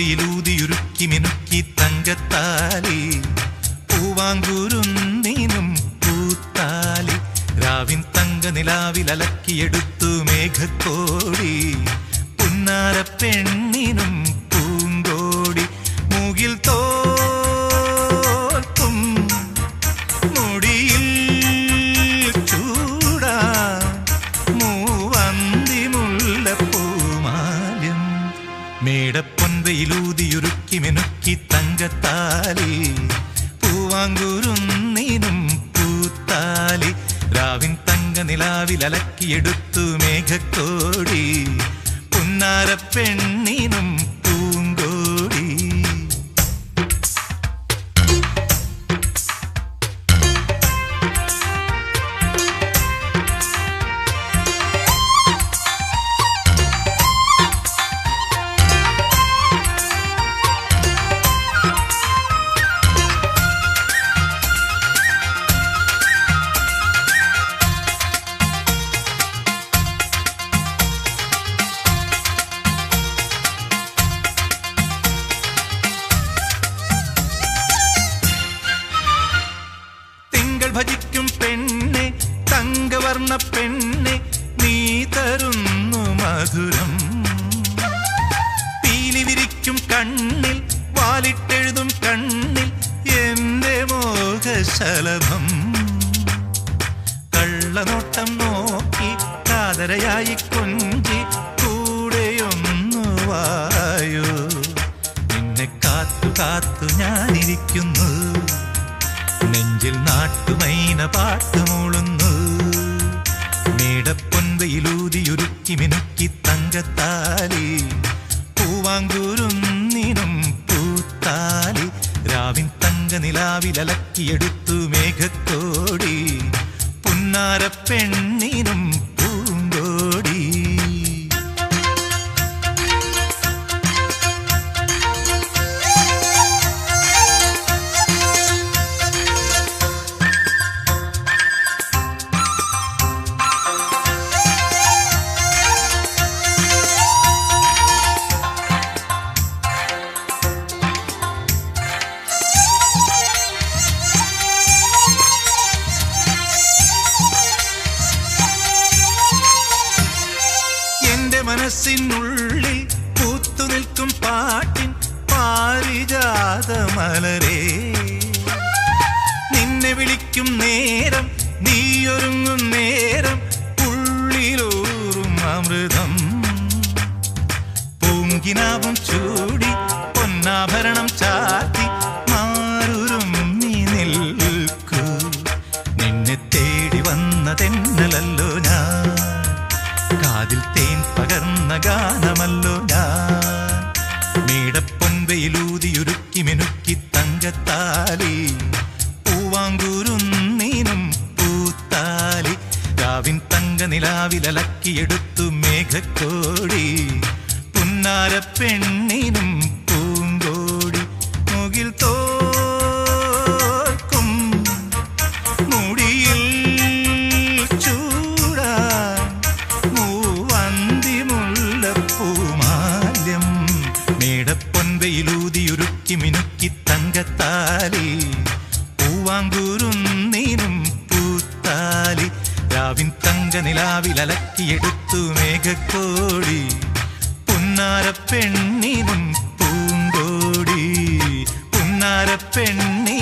പൊൻവെയിലൂതിയുരുക്കി മിനുക്കി തങ്കത്താലി പൂവാങ്കുരുന്നിനും പൂത്താലി രാവിൻ തങ്ക നിലാവിലലക്കിയെടുത്തു മേഘക്കോടി പുന്നാര പെണ്ണിനും പൂങ്കോടി മൂകിൽ തോൽക്കും മുടിയിൽ ചൂടാ മൂവന്തി മുല്ലപ്പൂമാല്യം മേടപ്പൊൻവെയിലൂതിയുരുക്കി മിനുക്കി തങ്കത്താലി പൂവാങ്കുരുന്നിനും പൂത്താലി രാവിൻ തങ്ക നിലാവിലലക്കിയെടുത്തു മേഘക്കോടി പുന്നാര പെണ്ണിനും പൂങ്കോടി. ഭജിക്കും പെണ്ണെ തങ്കവർണ്ണ പെണ്ണെ നീ തരുന്നു മധുരം പീലി വിരിക്കും കണ്ണിൽ വാലിട്ടെഴുതും കണ്ണിൽ എന്റെ മോഹശലഭം കള്ളനോട്ടം നോക്കി കാതരയായി കൊഞ്ചി കൂടെയൊന്നു വായോ നിന്നെ കാത്തു കാത്തു ഞാനിരിക്കുന്നു നെഞ്ചിൽ നാട്ടുമൈന പാട്ടുമൂളുന്നു മേടപ്പൊൻവെയിലൂതിയുരുക്കി മിനുക്കി തങ്കത്താലി പൂവാങ്കുരുന്നിനും പൂത്താലി രാവിൻ തങ്ക നിലാവിലലക്കിയെടുത്തു മേഘക്കോടി പുന്നാര പെണ്ണിനും പൂങ്കോടി. മനസ്സിനുള്ളിൽ പൂത്തു നിൽക്കും പാട്ടിൻ പാരിജാത മലരേ നിന്നെ വിളിക്കും നേരം നീയൊരുങ്ങും നേരം ഉള്ളിലൂറും അമൃതം പൂങ്കിനാവും ചൂടി പൊന്നാഭരണം ചാത്തി മാറുരും നീ നിൽക്കൂ നിന്നെ തേടി വന്നതെന്നലല്ലോ ഞാൻ കാതിൽ തേൻ പകർന്ന ഗാനമല്ലോ ഞാൻ മേടപ്പൊൻവെയിലൂതിയുരുക്കി മിനുക്കി തങ്കത്താലി പൂവാങ്കുരുന്നിനും പൂത്താലി രാവിൻ തങ്ക നിലാവിലലക്കിയെടുത്തു മേഘക്കോടി പുന്നാര പെണ്ണിനും പൂങ്കോടി മുകിൽ തോൽക്കും മുടിയിൽ ചൂടാ പൂമാല്യം മേടപ്പൊൻവെയിലൂതിയുരുക്കി മിനുക്കി തങ്കത്താലി പൂവാങ്കുരുന്നിനും പൂത്താലി രാവിൻ തങ്ക നിലാവിലലക്കിയെടുത്തു മേഘക്കോടി പുന്നാര പെണ്ണിനും പൂങ്കോടി പുന്നാര പെണ്ണി